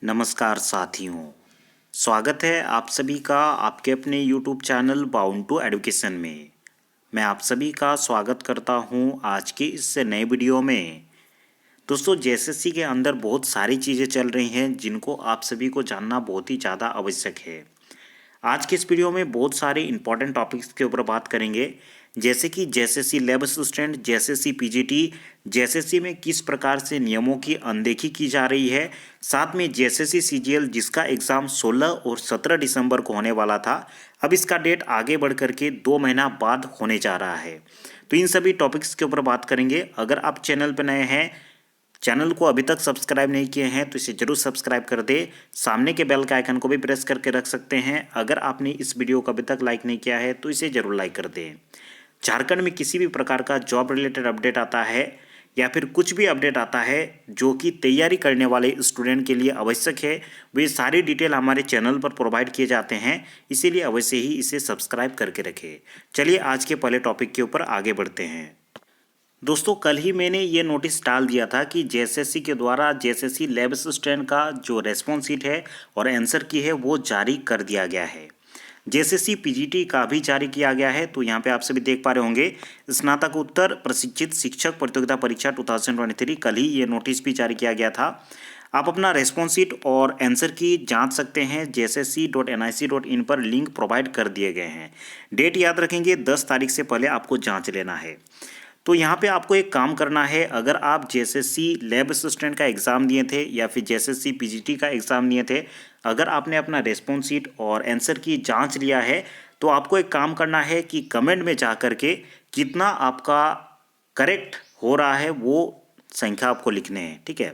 नमस्कार साथियों, स्वागत है आप सभी का आपके अपने YouTube channel bound to education में। मैं आप सभी का स्वागत करता हूं आज के इस नए वीडियो में। दोस्तों, जेएसएससी के अंदर बहुत सारी चीज़ें चल रही हैं जिनको आप सभी को जानना बहुत ही ज़्यादा आवश्यक है। आज के इस वीडियो में बहुत सारे इंपॉर्टेंट टॉपिक्स के ऊपर बात करेंगे, जैसे कि JSSC lab assistant, JSSC PGT, JSSC में किस प्रकार से नियमों की अनदेखी की जा रही है, साथ में जेएसएससी सीजीएल जिसका एग्ज़ाम 16 और 17 दिसंबर को होने वाला था, अब इसका डेट आगे बढ़ करके 2 महीना बाद होने जा रहा है। तो इन सभी टॉपिक्स के ऊपर बात करेंगे। अगर आप चैनल पर नए हैं, चैनल को अभी तक सब्सक्राइब नहीं किए हैं तो इसे जरूर सब्सक्राइब कर दे। सामने के बेल के आइकन को भी प्रेस करके रख सकते हैं। अगर आपने इस वीडियो को अभी तक लाइक नहीं किया है तो इसे जरूर लाइक कर दें। झारखंड में किसी भी प्रकार का जॉब रिलेटेड अपडेट आता है या फिर कुछ भी अपडेट आता है जो कि तैयारी करने वाले स्टूडेंट के लिए आवश्यक है, वे सारी डिटेल हमारे चैनल पर प्रोवाइड किए जाते हैं, इसीलिए अवश्य ही इसे सब्सक्राइब करके रखें। चलिए आज के पहले टॉपिक के ऊपर आगे बढ़ते हैं। दोस्तों, कल ही मैंने ये नोटिस डाल दिया था कि जेएसएससी के द्वारा जेएसएससी लैब असिस्टेंट का जो रेस्पॉन्स शीट है और आंसर की है वो जारी कर दिया गया है। जेएसएससी पीजीटी का भी जारी किया गया है। तो यहाँ पे आप सभी देख पा रहे होंगे, स्नातकोत्तर प्रशिक्षित शिक्षक प्रतियोगिता परीक्षा 2023 कल ही ये नोटिस भी जारी किया गया था। आप अपना रेस्पॉन्स शीट और आंसर की जांच सकते हैं। jssc.nic.in पर लिंक प्रोवाइड कर दिए गए हैं। डेट याद रखेंगे, 10 तारीख से पहले आपको जांच लेना है। तो यहाँ पे आपको एक काम करना है, अगर आप जेएसएससी लैब असिस्टेंट का एग्ज़ाम दिए थे या फिर जेएसएससी पीजीटी का एग्ज़ाम दिए थे, अगर आपने अपना रेस्पॉन्स शीट और आंसर की जांच लिया है तो आपको एक काम करना है कि कमेंट में जा कर के कितना आपका करेक्ट हो रहा है वो संख्या आपको लिखने हैं। ठीक है,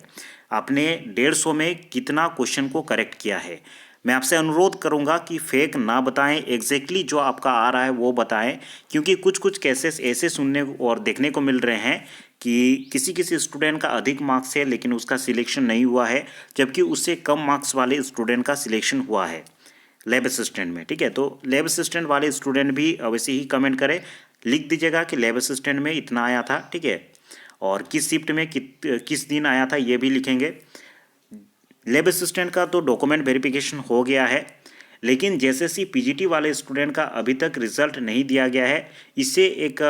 आपने 150 में कितना क्वेश्चन को करेक्ट किया है। मैं आपसे अनुरोध करूंगा कि फेक ना बताएं, एग्जैक्टली जो आपका आ रहा है वो बताएं, क्योंकि कुछ कुछ केसेस ऐसे सुनने और देखने को मिल रहे हैं कि किसी किसी स्टूडेंट का अधिक मार्क्स है लेकिन उसका सिलेक्शन नहीं हुआ है, जबकि उससे कम मार्क्स वाले स्टूडेंट का सिलेक्शन हुआ है लैब असिस्टेंट में। ठीक है, तो लैब असिस्टेंट वाले स्टूडेंट भी अवश्य ही कमेंट करें, लिख दीजिएगा कि लैब असिस्टेंट में इतना आया था। ठीक है, और किस शिफ्ट में किस दिन आया था ये भी लिखेंगे। लैब असिस्टेंट का तो डॉक्यूमेंट वेरिफिकेशन हो गया है, लेकिन जेएसएससी पीजीटी वाले स्टूडेंट का अभी तक रिजल्ट नहीं दिया गया है। इससे एक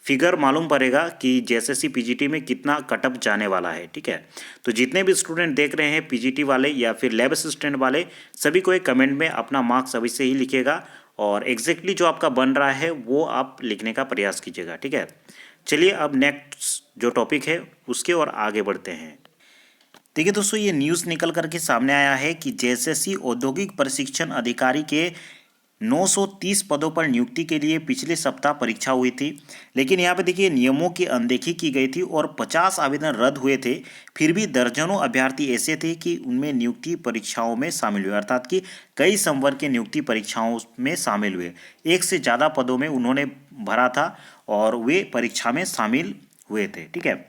फिगर मालूम पड़ेगा कि जेएसएससी पीजीटी में कितना कटअप जाने वाला है। ठीक है, तो जितने भी स्टूडेंट देख रहे हैं पीजीटी वाले या फिर लैब असिस्टेंट वाले, सभी को एक कमेंट में अपना मार्क्स अवश्य ही लिखेगा और एग्जैक्टली जो आपका बन रहा है वो आप लिखने का प्रयास कीजिएगा। ठीक है, चलिए अब नेक्स्ट जो टॉपिक है उसके और आगे बढ़ते हैं। देखिए दोस्तों, ये न्यूज़ निकल करके सामने आया है कि जेएसएससी औद्योगिक प्रशिक्षण अधिकारी के 930 पदों पर नियुक्ति के लिए पिछले सप्ताह परीक्षा हुई थी, लेकिन यहाँ पे देखिए नियमों की अनदेखी की गई थी और 50 आवेदन रद्द हुए थे। फिर भी दर्जनों अभ्यर्थी ऐसे थे कि उनमें नियुक्ति परीक्षाओं में शामिल हुए, अर्थात कि कई संवर्ग के नियुक्ति परीक्षाओं में शामिल हुए। एक से ज़्यादा पदों में उन्होंने भरा था और वे परीक्षा में शामिल हुए थे। ठीक है,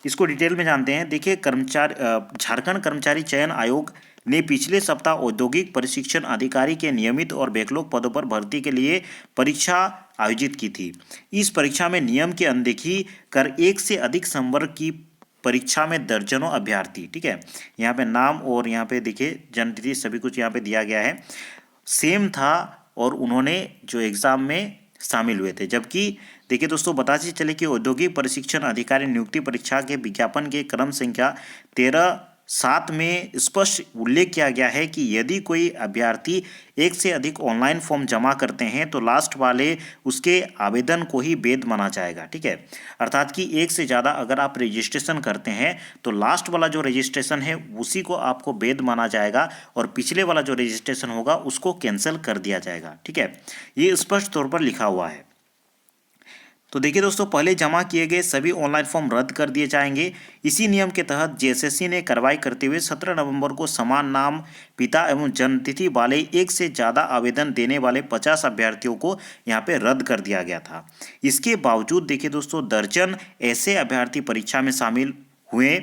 इसको डिटेल में जानते हैं। देखिए, झारखंड कर्मचारी चयन आयोग ने पिछले सप्ताह औद्योगिक प्रशिक्षण अधिकारी के नियमित और बैकलॉग पदों पर भर्ती के लिए परीक्षा आयोजित की थी। इस परीक्षा में नियम की अनदेखी कर एक से अधिक संवर्ग की परीक्षा में दर्जनों अभ्यर्थी, ठीक है, यहाँ पे नाम और यहाँ पे देखिए जन्मतिथि सभी कुछ यहाँ पे दिया गया है, सेम था और उन्होंने जो एग्ज़ाम में शामिल हुए थे। जबकि देखिए दोस्तों, बताते चले कि औद्योगिक प्रशिक्षण अधिकारी नियुक्ति परीक्षा के विज्ञापन के क्रम संख्या 13/7 में स्पष्ट उल्लेख किया गया है कि यदि कोई अभ्यर्थी एक से अधिक ऑनलाइन फॉर्म जमा करते हैं तो लास्ट वाले उसके आवेदन को ही वैध माना जाएगा। ठीक है, अर्थात कि एक से ज़्यादा अगर आप रजिस्ट्रेशन करते हैं तो लास्ट वाला जो रजिस्ट्रेशन है उसी को आपको वैध माना जाएगा और पिछले वाला जो रजिस्ट्रेशन होगा उसको कैंसिल कर दिया जाएगा। ठीक है, ये स्पष्ट तौर पर लिखा हुआ है। तो देखिए दोस्तों, पहले जमा किए गए सभी ऑनलाइन फॉर्म रद्द कर दिए जाएंगे। इसी नियम के तहत जेएसएससी ने कार्रवाई करते हुए 17 नवंबर को समान नाम, पिता एवं जन्मतिथि वाले एक से ज़्यादा आवेदन देने वाले 50 अभ्यर्थियों को यहाँ पे रद्द कर दिया गया था। इसके बावजूद देखिए दोस्तों, दर्जन ऐसे अभ्यर्थी परीक्षा में शामिल हुए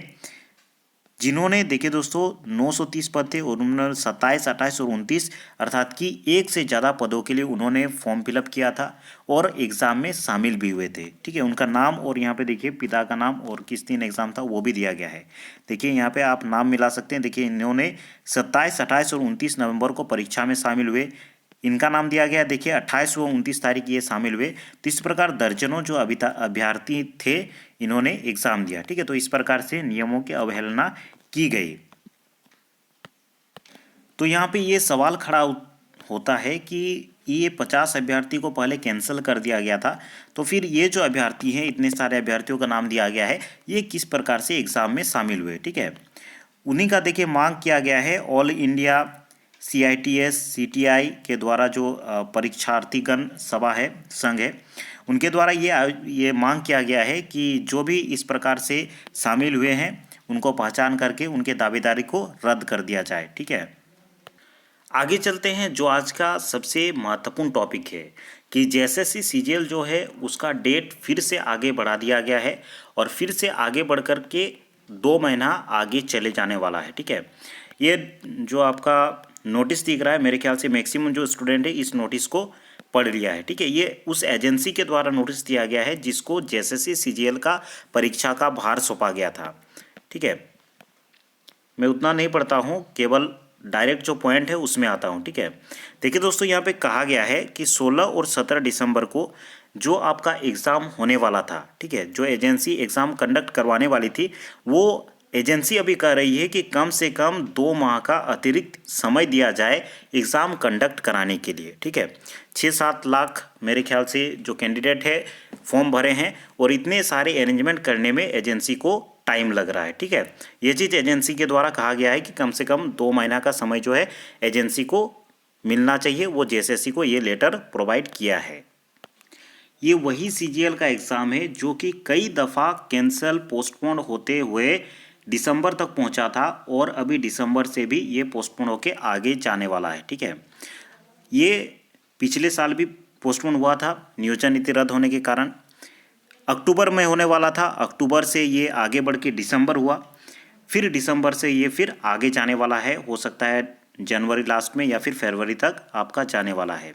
जिन्होंने देखिए दोस्तों 930 पद थे और उन्होंने 27, 28 और 29 अर्थात कि एक से ज़्यादा पदों के लिए उन्होंने फॉर्म फिलअप किया था और एग्ज़ाम में शामिल भी हुए थे। ठीक है, उनका नाम और यहाँ पे देखिए पिता का नाम और किस दिन एग्ज़ाम था वो भी दिया गया है। देखिए यहाँ पे आप नाम मिला सकते हैं। देखिए इन्होंने 27, 28 और 29 नवंबर को परीक्षा में शामिल हुए। इनका नाम दिया गया देखिए 28 व 29 तारीख ये शामिल हुए। तो इस प्रकार दर्जनों जो अभ्यर्थी थे इन्होंने एग्ज़ाम दिया। ठीक है, तो इस प्रकार से नियमों की अवहेलना की गई। तो यहाँ पे ये सवाल खड़ा होता है कि ये 50 अभ्यर्थी को पहले कैंसिल कर दिया गया था, तो फिर ये जो अभ्यर्थी हैं इतने सारे अभ्यर्थियों का नाम दिया गया है, ये किस प्रकार से एग्ज़ाम में शामिल हुए। ठीक है, उन्हीं का देखिए मांग किया गया है। ऑल इंडिया CITS CTI के द्वारा जो परीक्षार्थीगण सभा है, संघ है, उनके द्वारा ये मांग किया गया है कि जो भी इस प्रकार से शामिल हुए हैं उनको पहचान करके उनके दावेदारी को रद्द कर दिया जाए। ठीक है, आगे चलते हैं। जो आज का सबसे महत्वपूर्ण टॉपिक है कि JSSC CGL जो है उसका डेट फिर से आगे बढ़ा दिया गया है और फिर से आगे बढ़ कर के 2 महीना आगे चले जाने वाला है। ठीक है, ये जो आपका नोटिस दिख रहा है मेरे ख्याल से मैक्सिमम जो स्टूडेंट है इस नोटिस को पढ़ लिया है। ठीक है, ये उस एजेंसी के द्वारा नोटिस दिया गया है जिसको JSSC CGL का परीक्षा का भार सौंपा गया था। ठीक है, मैं उतना नहीं पढ़ता हूँ, केवल डायरेक्ट जो पॉइंट है उसमें आता हूँ। ठीक है, देखिए दोस्तों यहाँ पे कहा गया है कि 16 और 17 दिसंबर को जो आपका एग्ज़ाम होने वाला था, ठीक है, जो एजेंसी एग्ज़ाम कंडक्ट करवाने वाली थी वो एजेंसी अभी कह रही है कि कम से कम 2 माह का अतिरिक्त समय दिया जाए एग्ज़ाम कंडक्ट कराने के लिए। ठीक है, 6-7 लाख मेरे ख्याल से जो कैंडिडेट है फॉर्म भरे हैं और इतने सारे अरेंजमेंट करने में एजेंसी को टाइम लग रहा है। ठीक है, ये चीज़ एजेंसी के द्वारा कहा गया है कि कम से कम 2 महीना का समय जो है एजेंसी को मिलना चाहिए, वो JSSC को ये लेटर प्रोवाइड किया है। ये वही CGL का एग्ज़ाम है जो कि कई दफ़ा कैंसल पोस्टपोन होते हुए दिसंबर तक पहुंचा था और अभी दिसंबर से भी ये पोस्टपोन होके आगे जाने वाला है। ठीक है, ये पिछले साल भी पोस्टपोन हुआ था नियोजन नीति रद्द होने के कारण। अक्टूबर में होने वाला था, अक्टूबर से ये आगे बढ़ के दिसंबर हुआ, फिर दिसंबर से ये फिर आगे जाने वाला है। हो सकता है जनवरी लास्ट में या फिर फरवरी तक आपका जाने वाला है।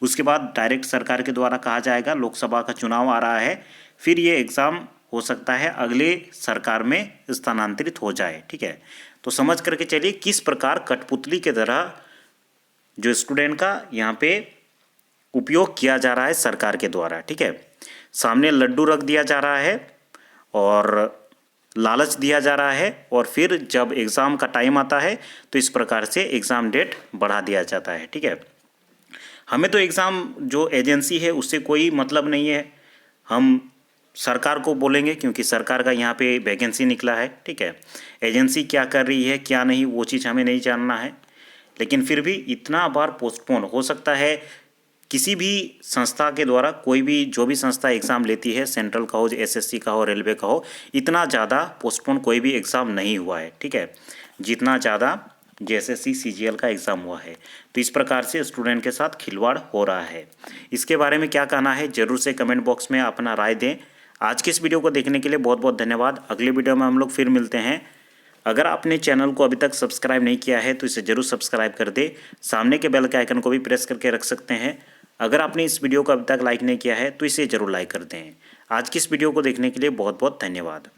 उसके बाद डायरेक्ट सरकार के द्वारा कहा जाएगा, लोकसभा का चुनाव आ रहा है, फिर ये एग्ज़ाम हो सकता है अगले सरकार में स्थानांतरित हो जाए। ठीक है, तो समझ करके चलिए किस प्रकार कठपुतली के तरह जो स्टूडेंट का यहाँ पे उपयोग किया जा रहा है सरकार के द्वारा। ठीक है, सामने लड्डू रख दिया जा रहा है और लालच दिया जा रहा है और फिर जब एग्ज़ाम का टाइम आता है तो इस प्रकार से एग्ज़ाम डेट बढ़ा दिया जाता है। ठीक है, हमें तो एग्ज़ाम जो एजेंसी है उससे कोई मतलब नहीं है, हम सरकार को बोलेंगे क्योंकि सरकार का यहाँ पे वैकेंसी निकला है। ठीक है, एजेंसी क्या कर रही है क्या नहीं वो चीज़ हमें नहीं जानना है, लेकिन फिर भी इतना बार पोस्टपोन हो सकता है किसी भी संस्था के द्वारा, कोई भी जो भी संस्था एग्ज़ाम लेती है, सेंट्रल का हो, SSC का हो, रेलवे का हो, इतना ज़्यादा पोस्टपोन कोई भी एग्ज़ाम नहीं हुआ है। ठीक है, जितना ज़्यादा JSSC CGL का एग्ज़ाम हुआ है। तो इस प्रकार से स्टूडेंट के साथ खिलवाड़ हो रहा है। इसके बारे में क्या कहना है ज़रूर से कमेंट बॉक्स में अपना राय दें। आज के इस वीडियो को देखने के लिए बहुत बहुत धन्यवाद। अगले वीडियो में हम लोग फिर मिलते हैं। अगर आपने चैनल को अभी तक सब्सक्राइब नहीं किया है तो इसे ज़रूर सब्सक्राइब कर दे, सामने के बेल के आइकन को भी प्रेस करके रख सकते हैं। अगर आपने इस वीडियो को अभी तक लाइक नहीं किया है तो इसे ज़रूर लाइक कर दें। आज की इस वीडियो को देखने के लिए बहुत बहुत धन्यवाद।